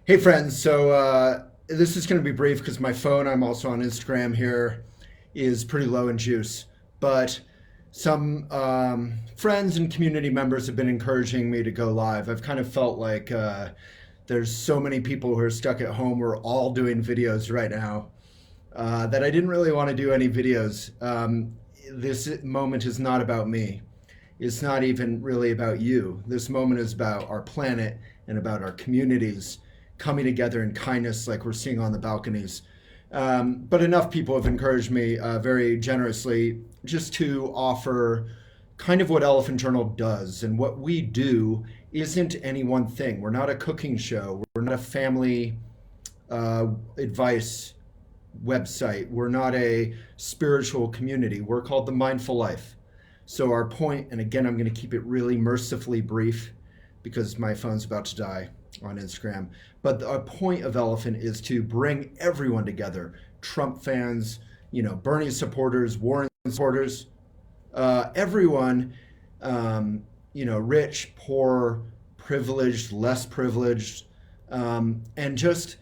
Hey friends, this is going to be brief because my phone, I'm also on Instagram here, is pretty low in juice. But some friends and community members have been encouraging me to go live. I've kind of felt like there's so many people who are stuck at home. We're all doing videos right now that I didn't really want to do any videos. This moment is not about me. It's not even really about you. This moment is about our planet and about our communities coming together in kindness, like we're seeing on the balconies. But enough people have encouraged me very generously just to offer kind of what Elephant Journal does. And what we do isn't any one thing. We're not a cooking show, we're not a family advice website, we're not a spiritual community. We're called the Mindful Life. So, our point, and again, I'm going to keep it really mercifully brief because my phone's about to die on Instagram. But the point of Elephant is to bring everyone together: Trump fans, Bernie supporters, Warren supporters, everyone, rich, poor, privileged, less privileged, and just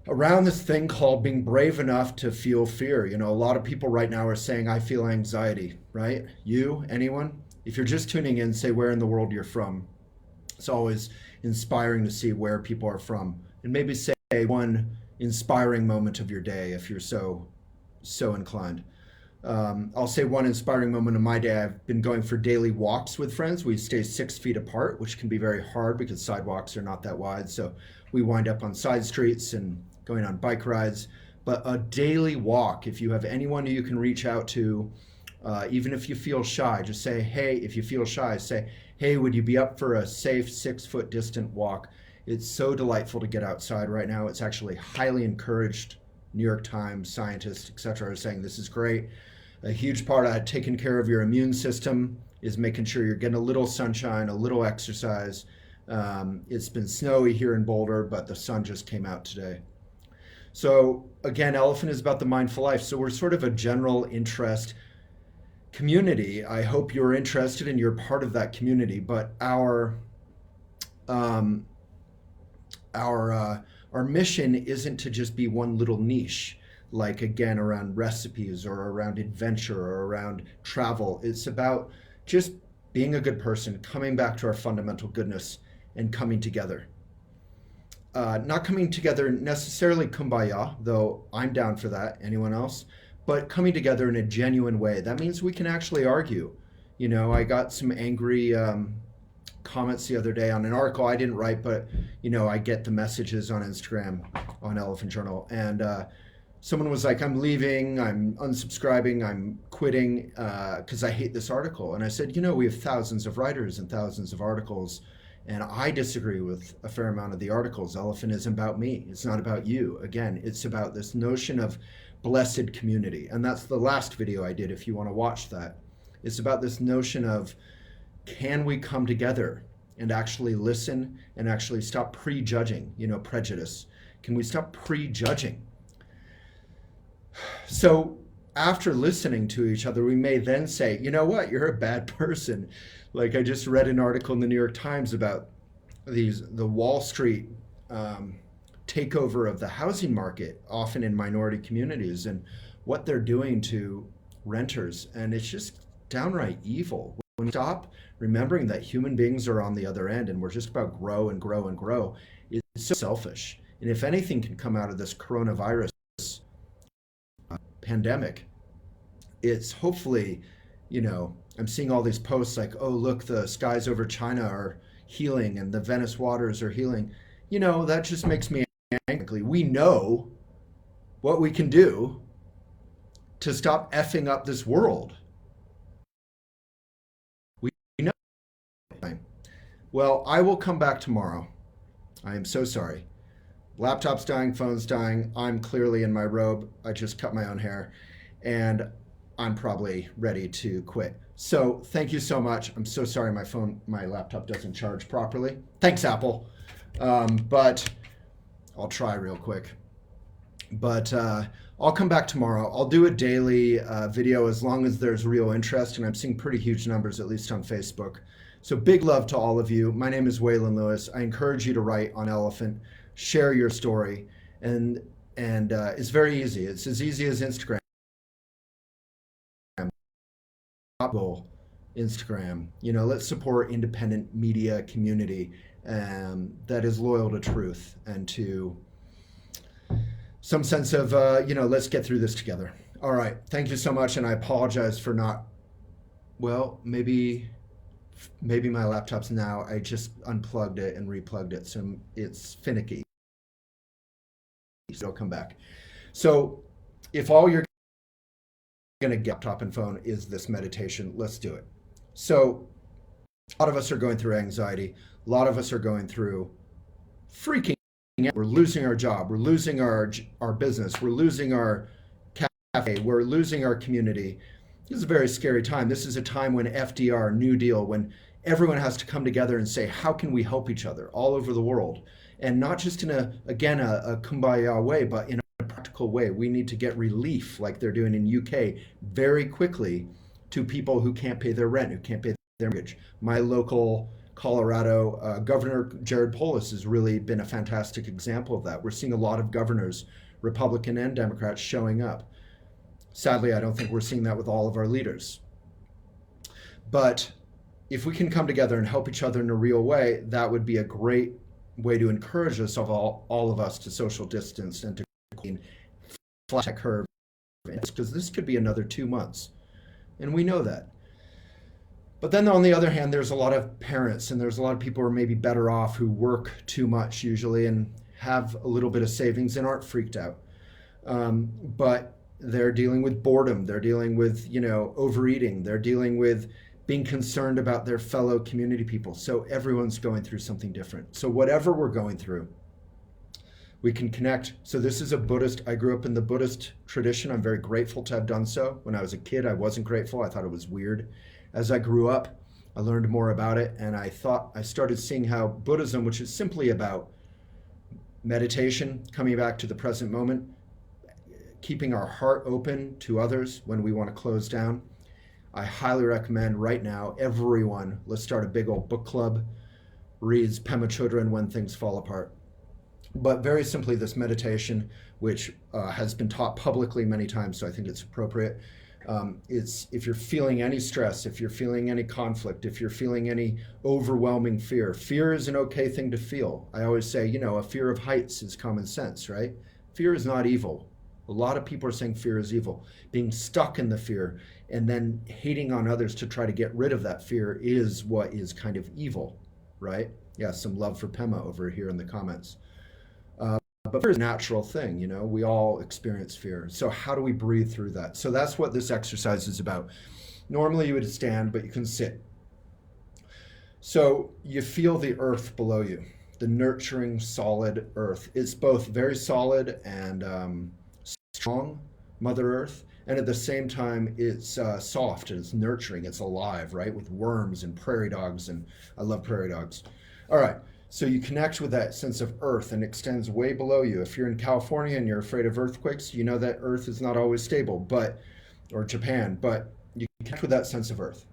around this thing called being brave enough to feel fear. A lot of people right now are saying, I feel anxiety, right? You, anyone? If you're just tuning in, say where in the world you're from. It's always inspiring to see where people are from. And maybe say one inspiring moment of your day if you're so inclined. I'll say one inspiring moment of my day. I've been going for daily walks with friends. We stay 6 feet apart, which can be very hard because sidewalks are not that wide. So we wind up on side streets and going on bike rides. But a daily walk, if you have anyone who you can reach out to, even if you feel shy, just say, hey, if you feel shy, say, hey, would you be up for a safe 6 foot distant walk? It's so delightful to get outside right now. It's actually highly encouraged. New York Times, scientists, etc., are saying this is great. A huge part of taking care of your immune system is making sure you're getting a little sunshine, a little exercise. It's been snowy here in Boulder, but the sun just came out today. So again, Elephant is about the mindful life. So we're sort of a general interest community. I hope you're interested and you're part of that community. But um, our mission isn't to just be one little niche, like again around recipes or around adventure or around travel. It's about just being a good person, coming back to our fundamental goodness and coming together. Not coming together necessarily kumbaya, though I'm down for that. Anyone else? But coming together in a genuine way. That means we can actually argue. I got some angry comments the other day on an article I didn't write, but I get the messages on Instagram on Elephant Journal, and someone was like, "I'm leaving, I'm unsubscribing, I'm quitting because I hate this article." And I said, we have thousands of writers and thousands of articles. And I disagree with a fair amount of the articles. Elephant isn't about me. It's not about you. Again, it's about this notion of blessed community. And that's the last video I did if you want to watch that. It's about this notion of, can we come together and actually listen and actually stop prejudging, prejudice? Can we stop prejudging? So after listening to each other, we may then say, you know what, you're a bad person. Like I just read an article in the New York Times about the Wall Street takeover of the housing market, often in minority communities, and what they're doing to renters. And it's just downright evil. When we stop remembering that human beings are on the other end and we're just about grow and grow and grow, it's so selfish. And if anything can come out of this coronavirus pandemic, it's hopefully, I'm seeing all these posts like, oh, look, the skies over China are healing and the Venice waters are healing. That just makes me angry. We know what we can do to stop effing up this world. We know. Well, I will come back tomorrow. I am so sorry. Laptop's dying, phone's dying. I'm clearly in my robe. I just cut my own hair. And I'm probably ready to quit. So thank you so much. I'm so sorry my laptop doesn't charge properly. Thanks, Apple. But I'll try real quick. But I'll come back tomorrow. I'll do a daily video as long as there's real interest, and I'm seeing pretty huge numbers, at least on Facebook. So big love to all of you. My name is Waylon Lewis. I encourage you to write on Elephant, share your story, and it's very easy. It's as easy as Instagram. Goal, Instagram. Let's support independent media community that is loyal to truth and to some sense of let's get through this together. All right, thank you so much, and I apologize for not. Well, maybe my laptop's now. I just unplugged it and replugged it, so it's finicky. So it'll come back. So if all you're going to get laptop and phone is this meditation, let's do it. So a lot of us are going through anxiety. A lot of us are going through freaking out. We're losing our job. We're losing our business. We're losing our cafe. We're losing our community. This is a very scary time. This is a time when FDR, New Deal, when everyone has to come together and say, how can we help each other all over the world? And not just in a kumbaya way, but in a practical way. We need to get relief like they're doing in UK very quickly to people who can't pay their rent, who can't pay their mortgage. My local Colorado Governor Jared Polis has really been a fantastic example of that. We're seeing a lot of governors, Republican and Democrats, showing up. Sadly, I don't think we're seeing that with all of our leaders. But if we can come together and help each other in a real way, that would be a great way to encourage us all of us to social distance and to flatten that curve, because this could be another 2 months, and we know that. But then on the other hand, there's a lot of parents and there's a lot of people who are maybe better off, who work too much usually and have a little bit of savings and aren't freaked out. But they're dealing with boredom. They're dealing with, overeating. They're dealing with being concerned about their fellow community people. So everyone's going through something different. So whatever we're going through, we can connect. So this is I grew up in the Buddhist tradition. I'm very grateful to have done so. When I was a kid, I wasn't grateful. I thought it was weird. As I grew up, I learned more about it, and I started seeing how Buddhism, which is simply about meditation, coming back to the present moment, keeping our heart open to others when we want to close down. I highly recommend right now, everyone, let's start a big old book club, reads Pema Chödrön, When Things Fall Apart. But very simply, this meditation, which has been taught publicly many times, so I think it's appropriate. It's if you're feeling any stress, if you're feeling any conflict, if you're feeling any overwhelming fear is an okay thing to feel. I always say, a fear of heights is common sense, right? Fear is not evil. A lot of people are saying fear is evil. Being stuck in the fear and then hating on others to try to get rid of that fear is what is kind of evil, right? Yeah, some love for Pema over here in the comments. But fear is a natural thing, we all experience fear. So how do we breathe through that? So that's what this exercise is about. Normally you would stand, but you can sit. So you feel the earth below you, the nurturing, solid earth. It's both very solid and strong, Mother Earth, and at the same time it's soft and it's nurturing, it's alive, right, with worms and prairie dogs, and I love prairie dogs. All right, so you connect with that sense of earth and extends way below you. If you're in California and you're afraid of earthquakes, you know that earth is not always stable, or Japan, but you connect with that sense of earth.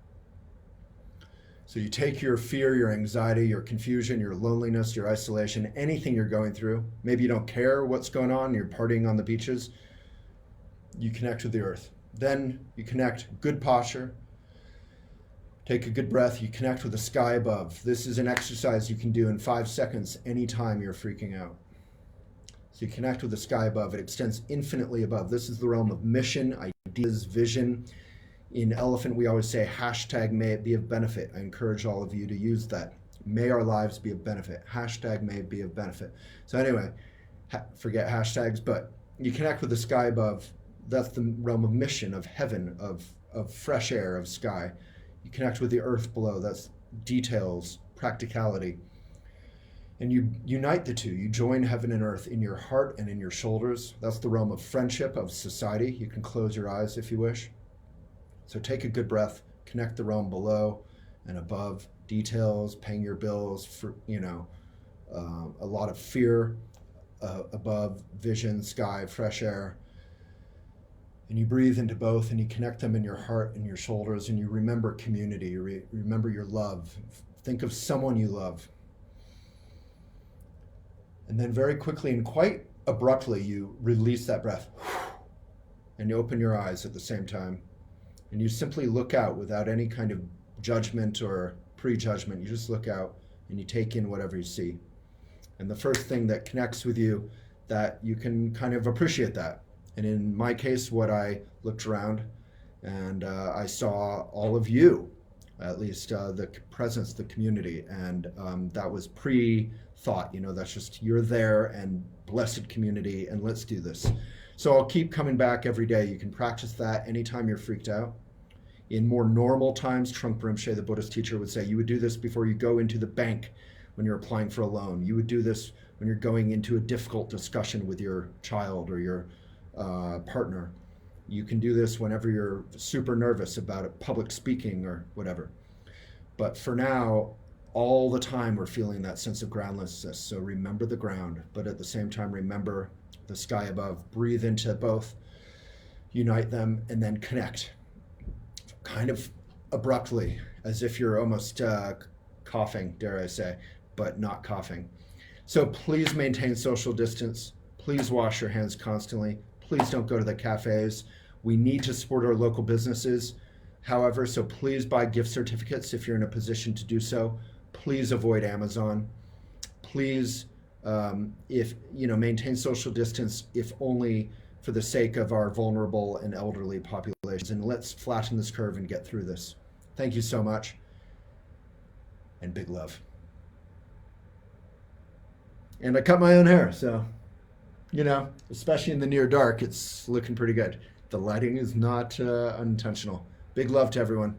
So you take your fear, your anxiety, your confusion, your loneliness, your isolation, anything you're going through. Maybe you don't care what's going on, you're partying on the beaches. You connect with the earth. Then you connect, good posture. Take a good breath. You connect with the sky above. This is an exercise you can do in 5 seconds anytime you're freaking out. So you connect with the sky above. It extends infinitely above. This is the realm of mission, ideas, vision. In Elephant, we always say, hashtag may it be of benefit. I encourage all of you to use that. May our lives be of benefit. Hashtag may it be of benefit. So anyway, forget hashtags, but you connect with the sky above. That's the realm of mission, of heaven, of fresh air, of sky. You connect with the earth below. That's details, practicality. And you unite the two. You join heaven and earth in your heart and in your shoulders. That's the realm of friendship, of society. You can close your eyes if you wish. So take a good breath, connect the realm below and above, details, paying your bills, for, a lot of fear above, vision, sky, fresh air. And you breathe into both and you connect them in your heart and your shoulders, and you remember community, you remember your love. Think of someone you love. And then very quickly and quite abruptly, you release that breath and you open your eyes at the same time. And you simply look out without any kind of judgment or prejudgment. You just look out and you take in whatever you see. And the first thing that connects with you, that you can kind of appreciate that. And in my case, what I looked around and I saw all of you, at least the presence, the community. And that was pre-thought, that's just you're there and blessed community and let's do this. So I'll keep coming back every day. You can practice that anytime you're freaked out. In more normal times, Trungpa Rinpoche, the Buddhist teacher, would say you would do this before you go into the bank when you're applying for a loan. You would do this when you're going into a difficult discussion with your child or your partner. You can do this whenever you're super nervous about public speaking or whatever. But for now, all the time we're feeling that sense of groundlessness. So remember the ground, but at the same time, remember the sky above. Breathe into both, unite them, and then connect. Kind of abruptly, as if you're almost coughing, dare I say, but not coughing. So please maintain social distance. Please wash your hands constantly. Please don't go to the cafes. We need to support our local businesses. However, so please buy gift certificates if you're in a position to do so. Please avoid Amazon. Please, maintain social distance, if only for the sake of our vulnerable and elderly populations. And let's flatten this curve and get through this. Thank you so much. And big love. And I cut my own hair, so, especially in the near dark, it's looking pretty good. The lighting is not unintentional. Big love to everyone.